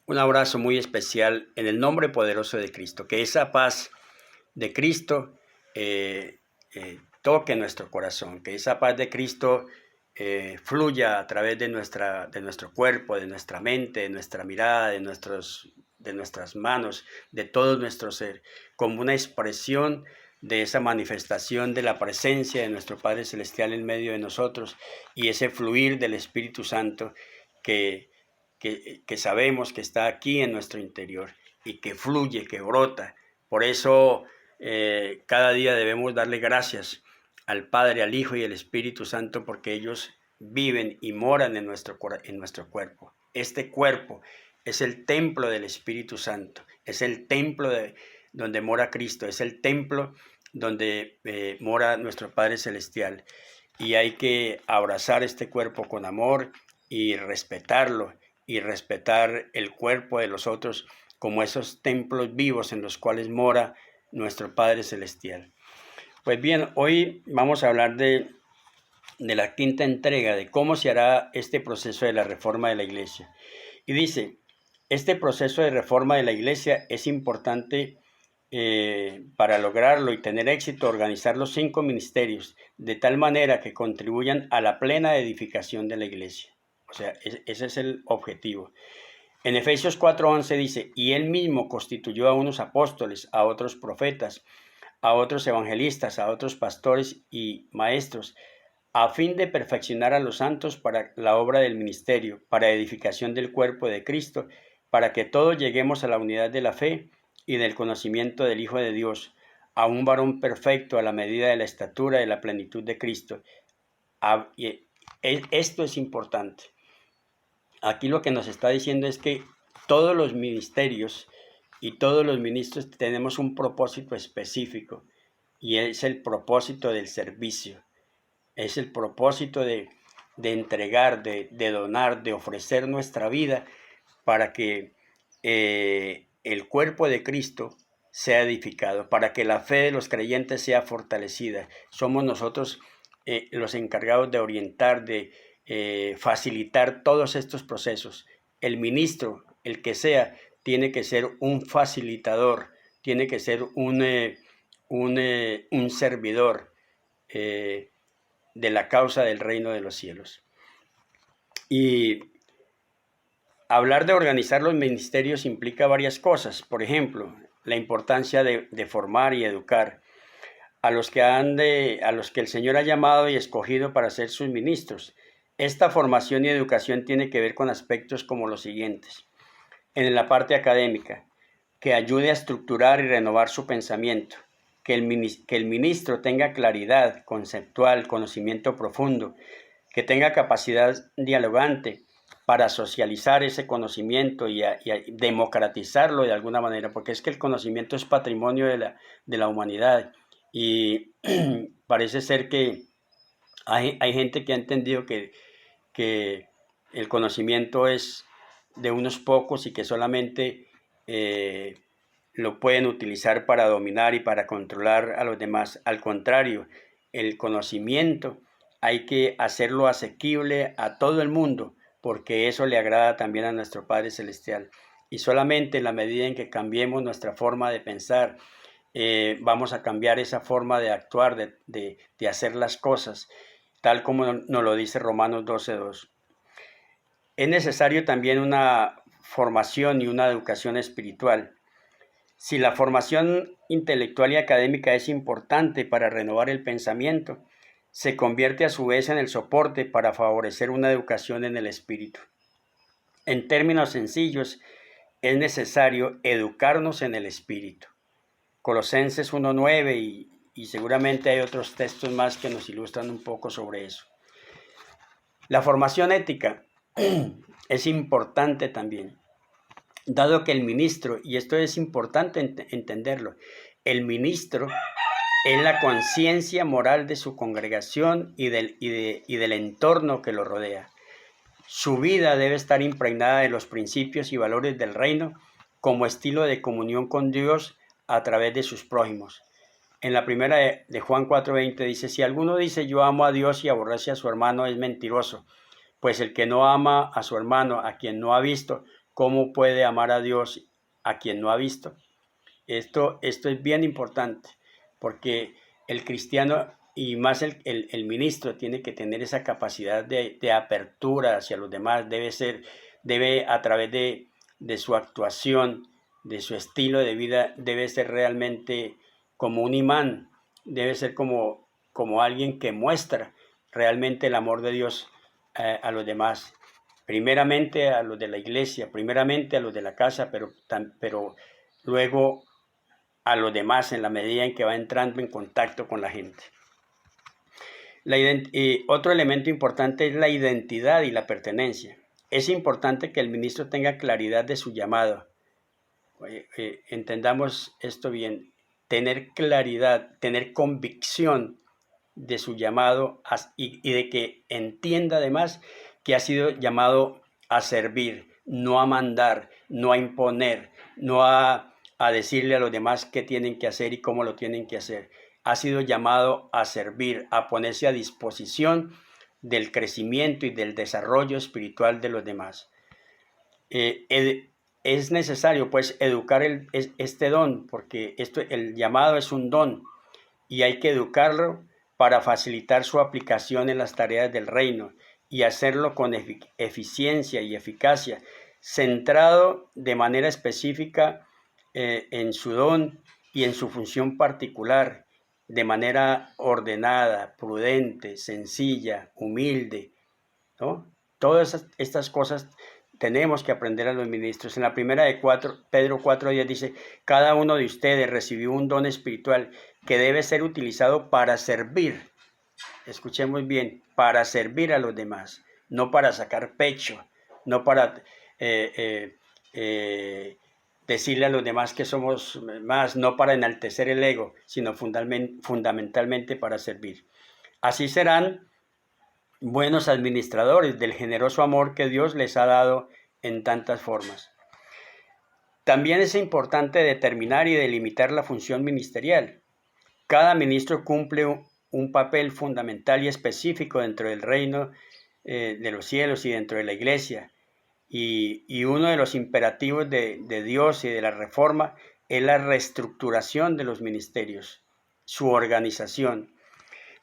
Un abrazo muy especial en el nombre poderoso de Cristo. Que esa paz de Cristo toque nuestro corazón. Que esa paz de Cristo fluya a través de nuestro cuerpo, de nuestra mente, de nuestra mirada, de nuestras manos, de todo nuestro ser, como una expresión de esa manifestación de la presencia de nuestro Padre Celestial en medio de nosotros y ese fluir del Espíritu Santo que sabemos que está aquí en nuestro interior y que fluye, que brota. Por eso cada día debemos darle gracias al Padre, al Hijo y al Espíritu Santo, porque ellos viven y moran en nuestro cuerpo. Este cuerpo es el templo del Espíritu Santo, es el templo donde mora Cristo, es el templo donde mora nuestro Padre Celestial. Y hay que abrazar este cuerpo con amor y respetarlo, y respetar el cuerpo de los otros como esos templos vivos en los cuales mora nuestro Padre Celestial. Pues bien, hoy vamos a hablar de la quinta entrega, de cómo se hará este proceso de la reforma de la Iglesia. Y dice, este proceso de reforma de la Iglesia es importante para lograrlo y tener éxito, organizar los 5 ministerios de tal manera que contribuyan a la plena edificación de la Iglesia. O sea, ese es el objetivo. En Efesios 4:11 dice, y él mismo constituyó a unos apóstoles, a otros profetas, a otros evangelistas, a otros pastores y maestros, a fin de perfeccionar a los santos para la obra del ministerio, para edificación del cuerpo de Cristo, para que todos lleguemos a la unidad de la fe y del conocimiento del Hijo de Dios, a un varón perfecto a la medida de la estatura de la plenitud de Cristo. Esto es importante. Aquí lo que nos está diciendo es que todos los ministerios y todos los ministros tenemos un propósito específico, y es el propósito del servicio, es el propósito de entregar, de donar, de ofrecer nuestra vida para que el cuerpo de Cristo sea edificado, para que la fe de los creyentes sea fortalecida. Somos nosotros los encargados de orientar, de facilitar todos estos procesos. El ministro, el que sea, tiene que ser un facilitador, tiene que ser un servidor de la causa del reino de los cielos. Y hablar de organizar los ministerios implica varias cosas. Por ejemplo, la importancia de formar y educar a los que el Señor ha llamado y escogido para ser sus ministros. Esta formación y educación tiene que ver con aspectos como los siguientes. En la parte académica, que ayude a estructurar y renovar su pensamiento, que el ministro tenga claridad conceptual, conocimiento profundo, que tenga capacidad dialogante para socializar ese conocimiento y a democratizarlo de alguna manera, porque es que el conocimiento es patrimonio de la humanidad. Y parece ser que hay gente que ha entendido que el conocimiento es de unos pocos y que solamente lo pueden utilizar para dominar y para controlar a los demás. Al contrario, el conocimiento hay que hacerlo asequible a todo el mundo, porque eso le agrada también a nuestro Padre Celestial. Y solamente en la medida en que cambiemos nuestra forma de pensar, vamos a cambiar esa forma de actuar, de hacer las cosas, tal como nos lo dice Romanos 12:2. Es necesario también una formación y una educación espiritual. Si la formación intelectual y académica es importante para renovar el pensamiento, se convierte a su vez en el soporte para favorecer una educación en el espíritu. En términos sencillos, es necesario educarnos en el espíritu. Colosenses 1:9 y seguramente hay otros textos más que nos ilustran un poco sobre eso. La formación ética es importante también, dado que el ministro, y esto es importante entenderlo, el ministro es la conciencia moral de su congregación y del entorno que lo rodea. Su vida debe estar impregnada de los principios y valores del reino como estilo de comunión con Dios a través de sus prójimos. En la primera de Juan 4:20 dice, si alguno dice yo amo a Dios y aborrece a su hermano es mentiroso, pues el que no ama a su hermano, a quien no ha visto, ¿cómo puede amar a Dios a quien no ha visto? Esto es bien importante, porque el cristiano y más el ministro tiene que tener esa capacidad de apertura hacia los demás, debe a través de su actuación, de su estilo de vida, debe ser realmente como un imán, debe ser como alguien que muestra realmente el amor de Dios a los demás, primeramente a los de la iglesia, primeramente a los de la casa, pero luego a los demás en la medida en que va entrando en contacto con la gente. Otro elemento importante es la identidad y la pertenencia. Es importante que el ministro tenga claridad de su llamado. Entendamos esto bien. Tener claridad, tener convicción de su llamado y de que entienda además que ha sido llamado a servir, no a mandar, no a imponer, no a decirle a los demás qué tienen que hacer y cómo lo tienen que hacer. Ha sido llamado a servir, a ponerse a disposición del crecimiento y del desarrollo espiritual de los demás. Es necesario pues educar este don, porque el llamado es un don y hay que educarlo para facilitar su aplicación en las tareas del reino y hacerlo con eficiencia y eficacia, centrado de manera específica en su don y en su función particular, de manera ordenada, prudente, sencilla, humilde, ¿no? Todas estas cosas tenemos que aprender a los ministros. En la primera de Pedro 4:10 dice, cada uno de ustedes recibió un don espiritual que debe ser utilizado para servir. Escuchemos bien, para servir a los demás, no para sacar pecho, no para decirle a los demás que somos más, no para enaltecer el ego, sino fundamentalmente para servir. Así serán buenos administradores del generoso amor que Dios les ha dado en tantas formas. También es importante determinar y delimitar la función ministerial. Cada ministro cumple un papel fundamental y específico dentro del reino de los cielos y dentro de la iglesia. Y uno de los imperativos de Dios y de la reforma es la reestructuración de los ministerios, su organización.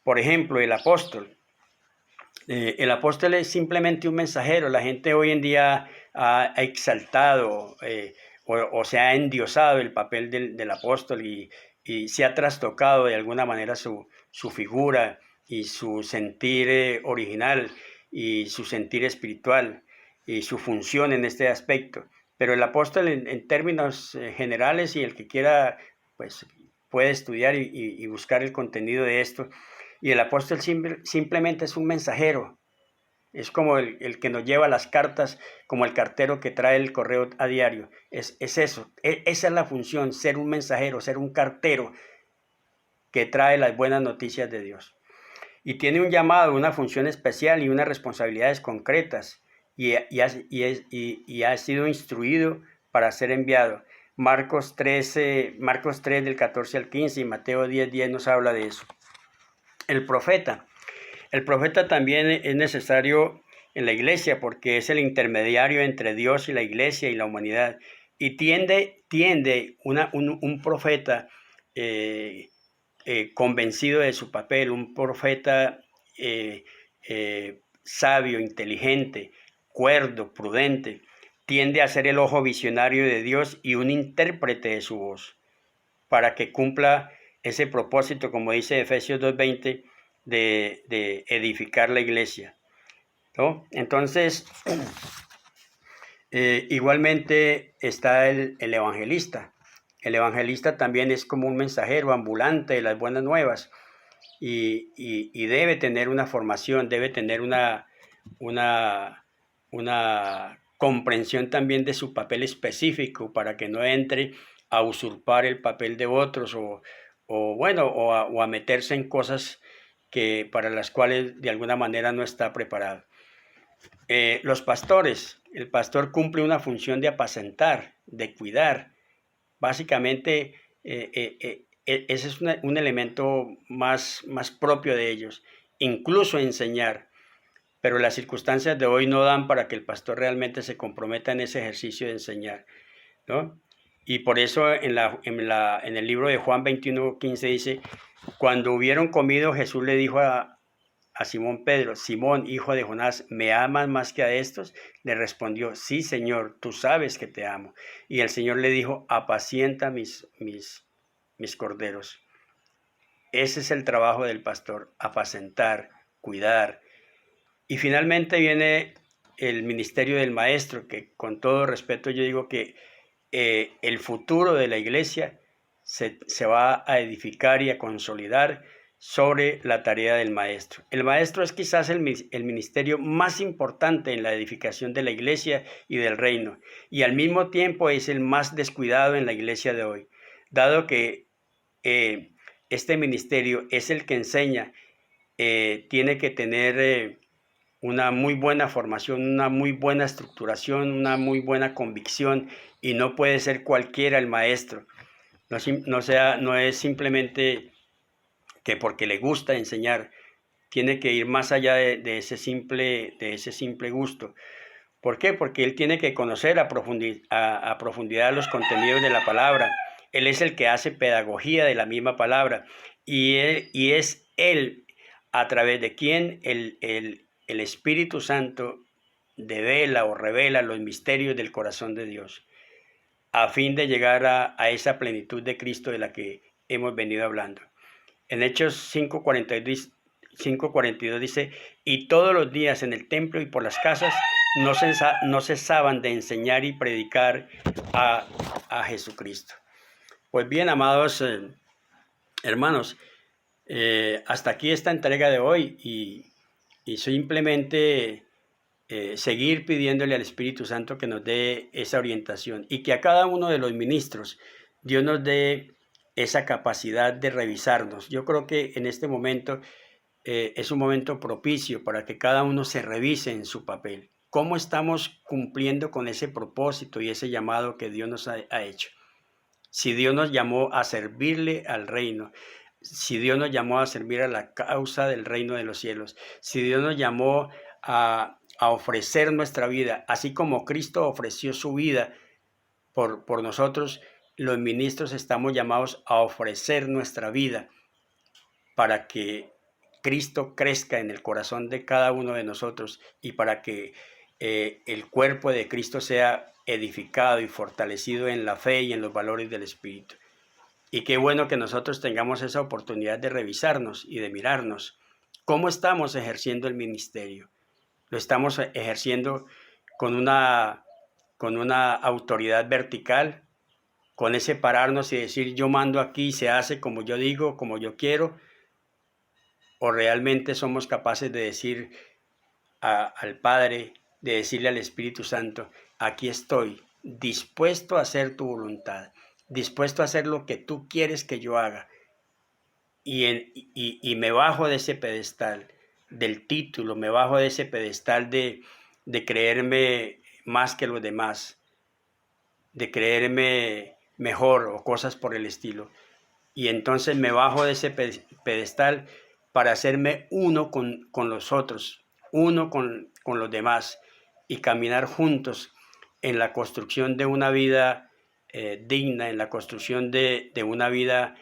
Por ejemplo, el apóstol. El apóstol es simplemente un mensajero. La gente hoy en día ha exaltado o se ha endiosado el papel del apóstol y se ha trastocado de alguna manera su figura y su sentir original y su sentir espiritual y su función en este aspecto. Pero el apóstol en términos generales, y el que quiera pues puede estudiar y buscar el contenido de esto. Y el apóstol simplemente es un mensajero. Es como el que nos lleva las cartas, como el cartero que trae el correo a diario. Es eso. Esa es la función, ser un mensajero, ser un cartero que trae las buenas noticias de Dios. Y tiene un llamado, una función especial y unas responsabilidades concretas. Y ha sido instruido para ser enviado. Marcos 3 del 14 al 15 y Mateo 10:10 nos habla de eso. El profeta también es necesario en la iglesia porque es el intermediario entre Dios y la iglesia y la humanidad. Y tiende un profeta convencido de su papel, un profeta sabio, inteligente, cuerdo, prudente, tiende a ser el ojo visionario de Dios y un intérprete de su voz para que cumpla ese propósito, como dice Efesios 2:20, de edificar la iglesia, ¿no? Entonces, igualmente está el evangelista. El evangelista también es como un mensajero ambulante de las buenas nuevas y debe tener una formación, debe tener una comprensión también de su papel específico para que no entre a usurpar el papel de otros o a meterse en cosas para las cuales de alguna manera no está preparado. Los pastores, el pastor cumple una función de apacentar, de cuidar. Básicamente, ese es un elemento más propio de ellos. Incluso enseñar. pero las circunstancias de hoy no dan para que el pastor realmente se comprometa en ese ejercicio de enseñar, ¿no? Y por eso en el libro de Juan 21:15 dice, cuando hubieron comido, Jesús le dijo a Simón Pedro, Simón, hijo de Jonás, ¿me amas más que a estos? Le respondió, sí, Señor, tú sabes que te amo. Y el Señor le dijo, apacienta mis corderos. Ese es el trabajo del pastor, apacentar, cuidar. Y finalmente viene el ministerio del maestro, que con todo respeto yo digo que el futuro de la iglesia se va a edificar y a consolidar sobre la tarea del maestro. El maestro es quizás el ministerio más importante en la edificación de la iglesia y del reino, y al mismo tiempo es el más descuidado en la iglesia de hoy, dado que este ministerio es el que enseña, tiene que tener una muy buena formación, una muy buena estructuración, una muy buena convicción, y no puede ser cualquiera el maestro. No es simplemente que porque le gusta enseñar, tiene que ir más allá de ese simple gusto. ¿Por qué? Porque él tiene que conocer a profundidad los contenidos de la palabra. Él es el que hace pedagogía de la misma palabra, y es él a través de quien el Espíritu Santo devela o revela los misterios del corazón de Dios, a fin de llegar a esa plenitud de Cristo de la que hemos venido hablando. En Hechos 5:42 dice, y todos los días en el templo y por las casas no cesaban de enseñar y predicar a Jesucristo. Pues bien, amados hermanos, hasta aquí esta entrega de hoy, y simplemente seguir pidiéndole al Espíritu Santo que nos dé esa orientación, y que a cada uno de los ministros Dios nos dé esa capacidad de revisarnos. Yo creo que en este momento es un momento propicio para que cada uno se revise en su papel. ¿Cómo estamos cumpliendo con ese propósito y ese llamado que Dios nos ha hecho? Si Dios nos llamó a servirle al reino, si Dios nos llamó a servir a la causa del reino de los cielos, si Dios nos llamó a ofrecer nuestra vida, así como Cristo ofreció su vida por nosotros, los ministros estamos llamados a ofrecer nuestra vida para que Cristo crezca en el corazón de cada uno de nosotros, y para que el cuerpo de Cristo sea edificado y fortalecido en la fe y en los valores del Espíritu. Y qué bueno que nosotros tengamos esa oportunidad de revisarnos y de mirarnos. ¿Cómo estamos ejerciendo el ministerio? ¿Lo estamos ejerciendo con una autoridad vertical, con ese pararnos y decir yo mando aquí, se hace como yo digo, como yo quiero? ¿O realmente somos capaces de decir al Padre, de decirle al Espíritu Santo, aquí estoy, dispuesto a hacer tu voluntad, dispuesto a hacer lo que tú quieres que yo haga, y me bajo de ese pedestal del título, me bajo de ese pedestal de creerme más que los demás, de creerme mejor o cosas por el estilo, y entonces me bajo de ese pedestal para hacerme uno con los otros, uno con los demás, y caminar juntos en la construcción de una vida digna, en la construcción de una vida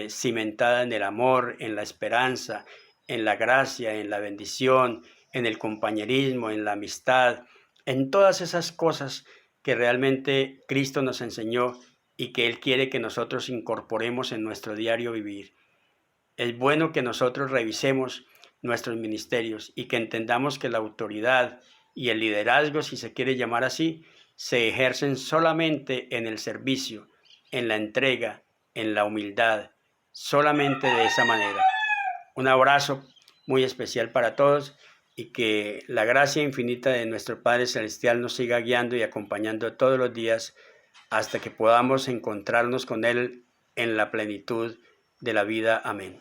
cimentada en el amor, en la esperanza, en la gracia, en la bendición, en el compañerismo, en la amistad, en todas esas cosas que realmente Cristo nos enseñó y que Él quiere que nosotros incorporemos en nuestro diario vivir. Es bueno que nosotros revisemos nuestros ministerios y que entendamos que la autoridad y el liderazgo, si se quiere llamar así, se ejercen solamente en el servicio, en la entrega, en la humildad, solamente de esa manera. Un abrazo muy especial para todos, y que la gracia infinita de nuestro Padre Celestial nos siga guiando y acompañando todos los días hasta que podamos encontrarnos con Él en la plenitud de la vida. Amén.